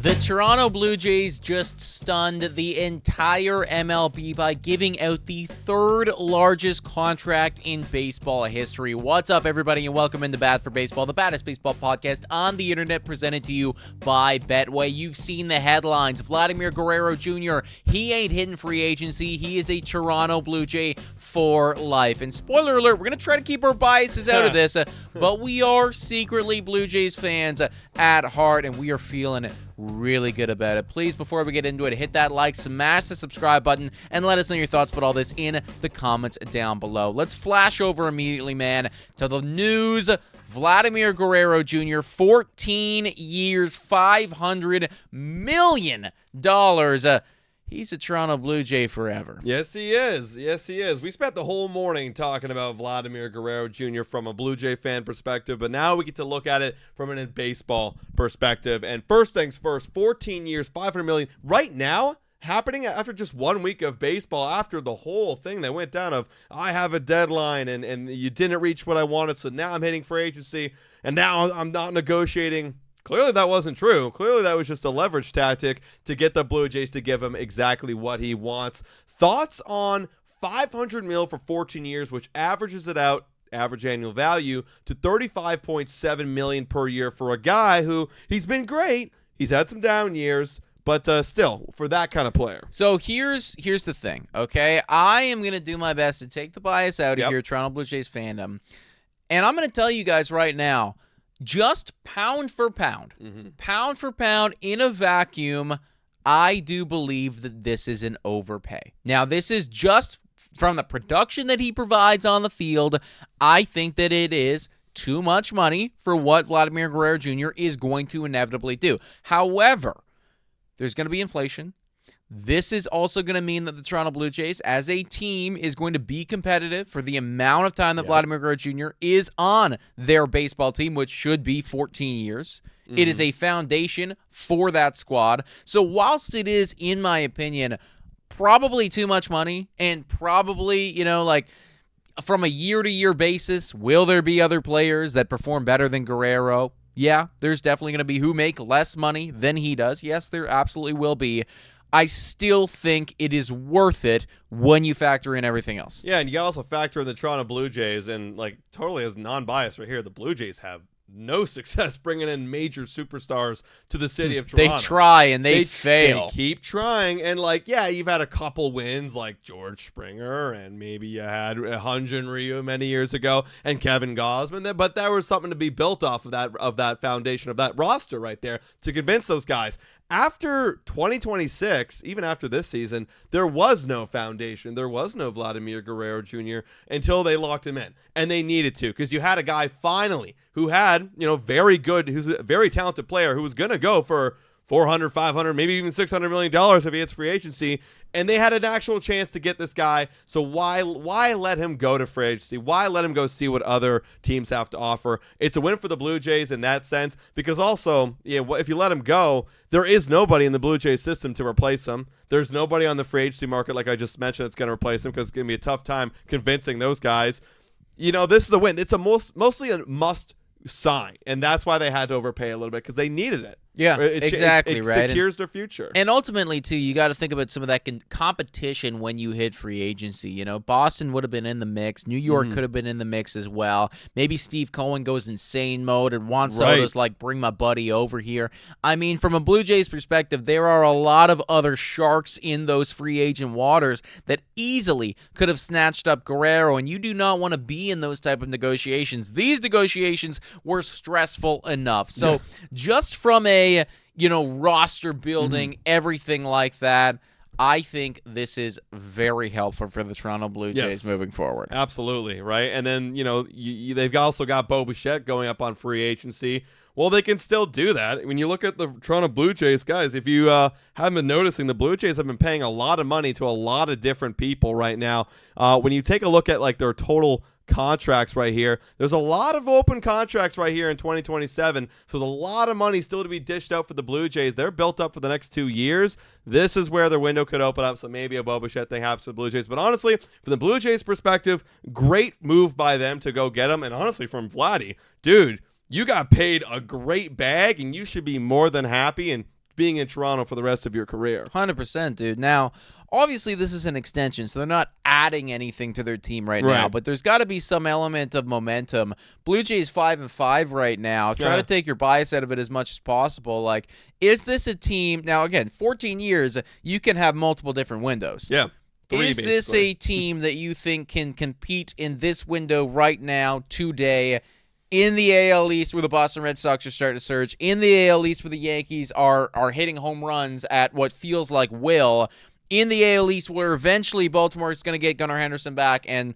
The Toronto Blue Jays just stunned the entire MLB by giving out the third largest contract in baseball history. What's up, everybody, and welcome into Bad for Baseball, the baddest baseball podcast on the internet, presented to you by Betway. You've seen the headlines. Vladimir Guerrero Jr., he ain't hitting free agency. He is a Toronto Blue Jay for life. And spoiler alert, we're going to try to keep our biases out of this, but we are secretly Blue Jays fans at heart, and we are feeling it really good about it. Please, before we get into it, hit that like, smash the subscribe button, and let us know your thoughts about all this in the comments down below. Let's flash over immediately, man, to the news. Vladimir Guerrero Jr., 14 years, $500 million. He's a Toronto Blue Jay forever. Yes, he is. Yes, he is. We spent the whole morning talking about Vladimir Guerrero Jr. from a Blue Jay fan perspective, but now we get to look at it from a baseball perspective. And first things first, 14 years, $500 million. Right now, happening after just 1 week of baseball, after the whole thing that went down of, I have a deadline and you didn't reach what I wanted, so now I'm hitting free agency, and now I'm not negotiating. Clearly that wasn't true. Clearly that was just a leverage tactic to get the Blue Jays to give him exactly what he wants. Thoughts on $500 million for 14 years, which averages it out, average annual value, to $35.7 million per year for a guy who, he's been great. He's had some down years, but still, for that kind of player. So here's the thing, okay? I am going to do my best to take the bias out of here, Toronto Blue Jays fandom. And I'm going to tell you guys right now, just pound for pound, in a vacuum, I do believe that this is an overpay. Now, this is just from the production that he provides on the field. I think that it is too much money for what Vladimir Guerrero Jr. is going to inevitably do. However, there's going to be inflation. This is also going to mean that the Toronto Blue Jays, as a team, is going to be competitive for the amount of time that Vladimir Guerrero Jr. is on their baseball team, which should be 14 years. It is a foundation for that squad. So whilst it is, in my opinion, probably too much money, and probably, from a year-to-year basis, will there be other players that perform better than Guerrero? Yeah, there's definitely going to be who make less money than he does. Yes, there absolutely will be. I still think it is worth it when you factor in everything else. Yeah, and you got to also factor in the Toronto Blue Jays, and totally as non-biased right here, the Blue Jays have no success bringing in major superstars to the city of Toronto. They try and they fail. They keep trying, and you've had a couple wins like George Springer, and maybe you had Hyun-Jin Ryu many years ago, and Kevin Gausman, but there was something to be built off of that foundation, of that roster right there, to convince those guys. After 2026, even after this season, there was no foundation. There was no Vladimir Guerrero Jr. until they locked him in. And they needed to, because you had a guy finally who had, who's a very talented player who was going to go for $400, $500, maybe even $600 million if he hits free agency. And they had an actual chance to get this guy. So why let him go to free agency? Why let him go see what other teams have to offer? It's a win for the Blue Jays in that sense, because also, if you let him go, there is nobody in the Blue Jays system to replace him. There's nobody on the free agency market, like I just mentioned, that's going to replace him, because it's going to be a tough time convincing those guys. This is a win. It's mostly a must sign, and that's why they had to overpay a little bit, because they needed it. Yeah, exactly, it right? secures their future. And ultimately, too, you got to think about some of that competition when you hit free agency. Boston would have been in the mix. New York could have been in the mix as well. Maybe Steve Cohen goes insane mode and Juan Soto's bring my buddy over here. I mean, from a Blue Jays perspective, there are a lot of other sharks in those free agent waters that easily could have snatched up Guerrero, and you do not want to be in those type of negotiations. These negotiations were stressful enough. So just from a roster building, everything like that, I think this is very helpful for the Toronto Blue Jays moving forward. Absolutely, right? And then, they've also got Bo Bichette going up on free agency. Well, they can still do that. When you look at the Toronto Blue Jays, guys, if you haven't been noticing, the Blue Jays have been paying a lot of money to a lot of different people right now. When you take a look at their total contracts right here, there's a lot of open contracts right here in 2027, so there's a lot of money still to be dished out for the Blue Jays. They're built up for the next 2 years. This is where their window could open up, so maybe a Bo Bichette they have for the Blue Jays. But honestly, from the Blue Jays perspective, great move by them to go get him. And honestly, from Vladdy, dude, you got paid a great bag, and you should be more than happy and being in Toronto for the rest of your career. 100%, dude. Now, obviously, this is an extension, so they're not adding anything to their team right now, but there's got to be some element of momentum. Blue Jays 5-5 right now. Try to take your bias out of it as much as possible. Like, is this a team? Now, again, 14 years, you can have multiple different windows. Yeah. Is this a team that you think can compete in this window right now, today, in the AL East where the Boston Red Sox are starting to surge, in the AL East where the Yankees are hitting home runs at what feels like will, in the AL East where eventually Baltimore is going to get Gunnar Henderson back and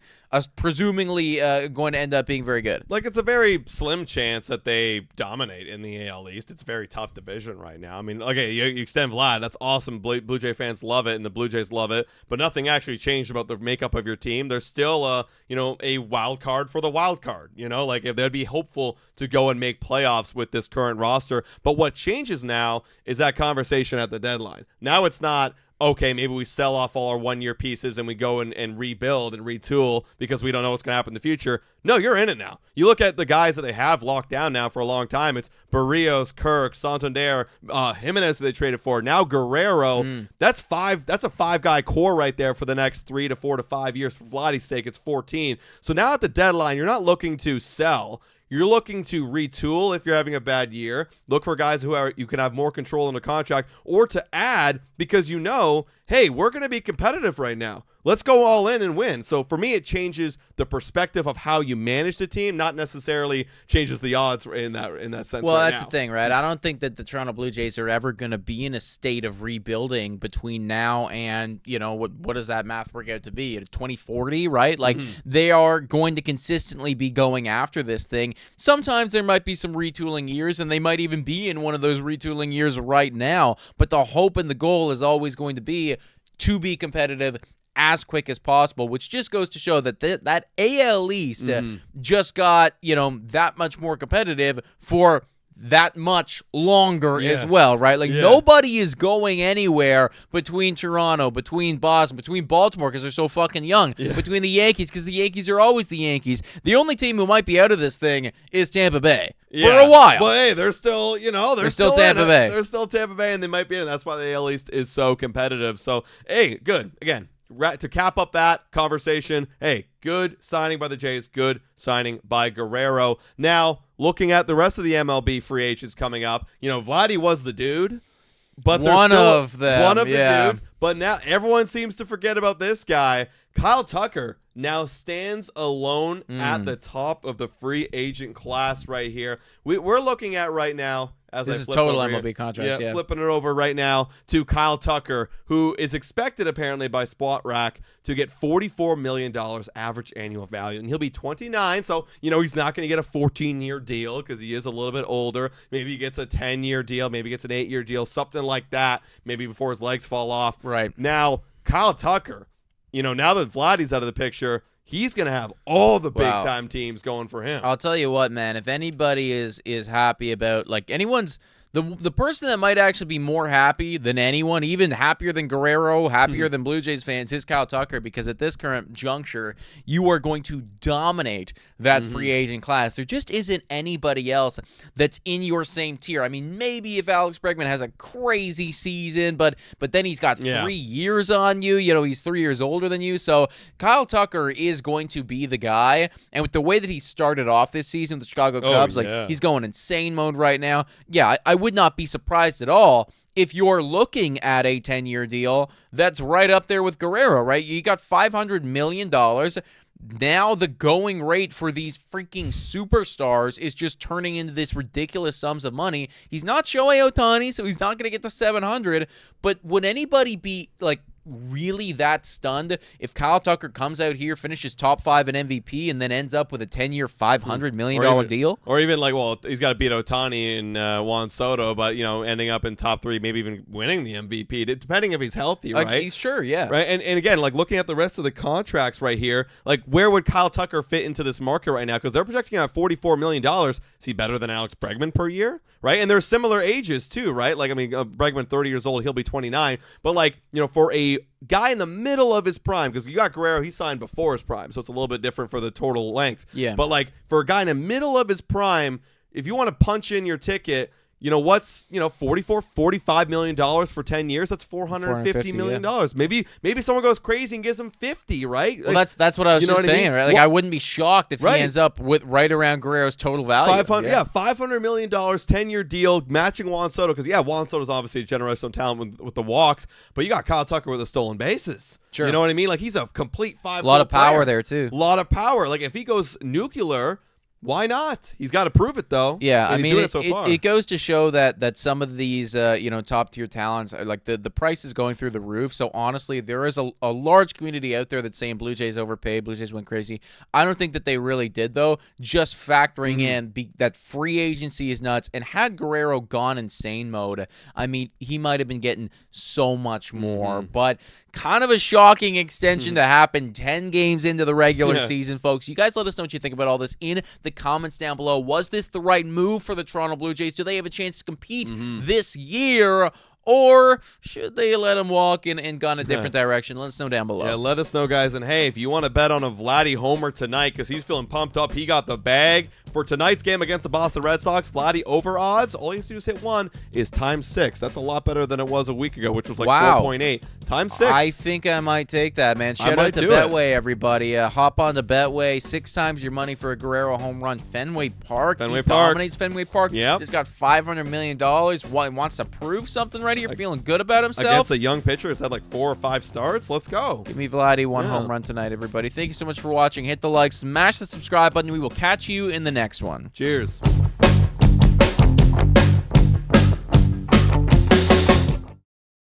presumably going to end up being very good? Like, it's a very slim chance that they dominate in the AL East. It's a very tough division right now. I mean, okay, you extend Vlad. That's awesome. Blue Jay fans love it, and the Blue Jays love it. But nothing actually changed about the makeup of your team. There's still, a wild card for the wild card. Like, if they'd be hopeful to go and make playoffs with this current roster. But what changes now is that conversation at the deadline. Now it's not, okay, maybe we sell off all our one-year pieces and we go and rebuild and retool because we don't know what's going to happen in the future. No, you're in it now. You look at the guys that they have locked down now for a long time. It's Barrios, Kirk, Santander, Jimenez that they traded for. Now Guerrero. That's a five-guy core right there for the next 3 to 4 to 5 years. For Vladdy's sake, it's 14. So now at the deadline, you're not looking to sell. You're looking to retool if you're having a bad year. Look for guys who you can have more control in the contract, or to add because hey, we're going to be competitive right now. Let's go all in and win. So for me, it changes the perspective of how you manage the team, not necessarily changes the odds in that sense. Well, right that's now. the thing, right? I don't think that the Toronto Blue Jays are ever going to be in a state of rebuilding between now and, what does that math work out to be? 2040, right? Like, they are going to consistently be going after this thing. Sometimes there might be some retooling years, and they might even be in one of those retooling years right now. But the hope and the goal is always going to be competitive as quick as possible, which just goes to show that that AL East just got, that much more competitive for that much longer as well, right? Like, nobody is going anywhere between Toronto, between Boston, between Baltimore because they're so fucking young, between the Yankees because the Yankees are always the Yankees. The only team who might be out of this thing is Tampa Bay for a while. Well, hey, they're still, they're still Tampa Bay. They're still Tampa Bay, and they might be in it. That's why the AL East is so competitive. So, hey, good. Again, to cap up that conversation, hey, good signing by the Jays, good signing by Guerrero. Now, looking at the rest of the MLB free agents coming up, Vladdy was the dude, but there's one still of them, one of the dudes. But now everyone seems to forget about this guy. Kyle Tucker now stands alone at the top of the free agent class right here. We're looking at right now. This is total MLB contracts, yeah. Flipping it over right now to Kyle Tucker, who is expected apparently by SpotRack to get $44 million average annual value. And he'll be 29, so, he's not going to get a 14-year deal because he is a little bit older. Maybe he gets a 10-year deal, maybe he gets an 8-year deal, something like that, maybe before his legs fall off. Right. Now, Kyle Tucker, now that Vladdy's out of the picture, he's going to have all the big-time teams going for him. I'll tell you what, man. If anybody is happy about, like, anyone's the person that might actually be more happy than anyone, even happier than Guerrero, happier than Blue Jays fans, is Kyle Tucker, because at this current juncture, you are going to dominate that free agent class. There just isn't anybody else that's in your same tier. I mean, maybe if Alex Bregman has a crazy season, but then he's got 3 years on you. He's 3 years older than you. So Kyle Tucker is going to be the guy. And with the way that he started off this season with the Chicago Cubs, he's going insane mode right now. Yeah, I would not be surprised at all if you're looking at a 10-year deal that's right up there with Guerrero, right? You got $500 million. Now the going rate for these freaking superstars is just turning into this ridiculous sums of money. He's not Shohei Ohtani, so he's not going to get to 700, but would anybody be, like, really that stunned if Kyle Tucker comes out here, finishes top 5 in MVP, and then ends up with a 10-year, $500 million deal? Or even he's got to beat Ohtani and Juan Soto, but, ending up in top 3, maybe even winning the MVP, depending if he's healthy, right? He's sure, yeah. Right, and again, looking at the rest of the contracts right here, where would Kyle Tucker fit into this market right now? Because they're projecting out $44 million. Is he better than Alex Bregman per year? Right, and they're similar ages too, right? Bregman 30 years old, he'll be 29, but for a guy in the middle of his prime, because you got Guerrero, he signed before his prime, so it's a little bit different for the total length. Yeah. But for a guy in the middle of his prime, if you want to punch in your ticket, You know, what's, $45 million for 10 years? That's $450 million. Yeah. Maybe someone goes crazy and gives him 50, right? Well, that's what I was just saying, right? Like, I wouldn't be shocked if he ends up with right around Guerrero's total value. $500 million, 10-year deal, matching Juan Soto. Because, Juan Soto's obviously a generational talent with the walks, but you got Kyle Tucker with the stolen bases. Sure. You know what I mean? Like, he's a complete 5-hole A lot of power player. there, too. A lot of power. Like, if he goes nuclear, why not? He's got to prove it, though. Yeah, I mean, it goes to show that some of these top tier talents are like the price is going through the roof. So honestly, there is a large community out there that's saying Blue Jays overpaid, Blue Jays went crazy. I don't think that they really did, though. Just factoring in that free agency is nuts, and had Guerrero gone insane mode, I mean, he might have been getting so much more. But kind of a shocking extension to happen 10 games into the regular season, folks. You guys let us know what you think about all this in the comments down below. Was this the right move for the Toronto Blue Jays? Do they have a chance to compete this year? Or should they let him walk and go in a different direction? Let us know down below. Yeah, let us know, guys. And, hey, if you want to bet on a Vladdy homer tonight because he's feeling pumped up, he got the bag. For tonight's game against the Boston Red Sox, Vladdy over odds, all he has to do is hit 1, is ×6. That's a lot better than it was a week ago, which was like 4.8. ×6. I think I might take that, man. Shout out to Betway, everybody. Hop on to Betway. 6 times your money for a Guerrero home run. Fenway Park. He dominates Fenway Park. Yep. Just got $500 million. Wants to prove something right here. Feeling good about himself. Against a young pitcher who's had like 4 or 5 starts. Let's go. Give me Vladdy 1 home run tonight, everybody. Thank you so much for watching. Hit the like, smash the subscribe button. We will catch you in the next one. Cheers.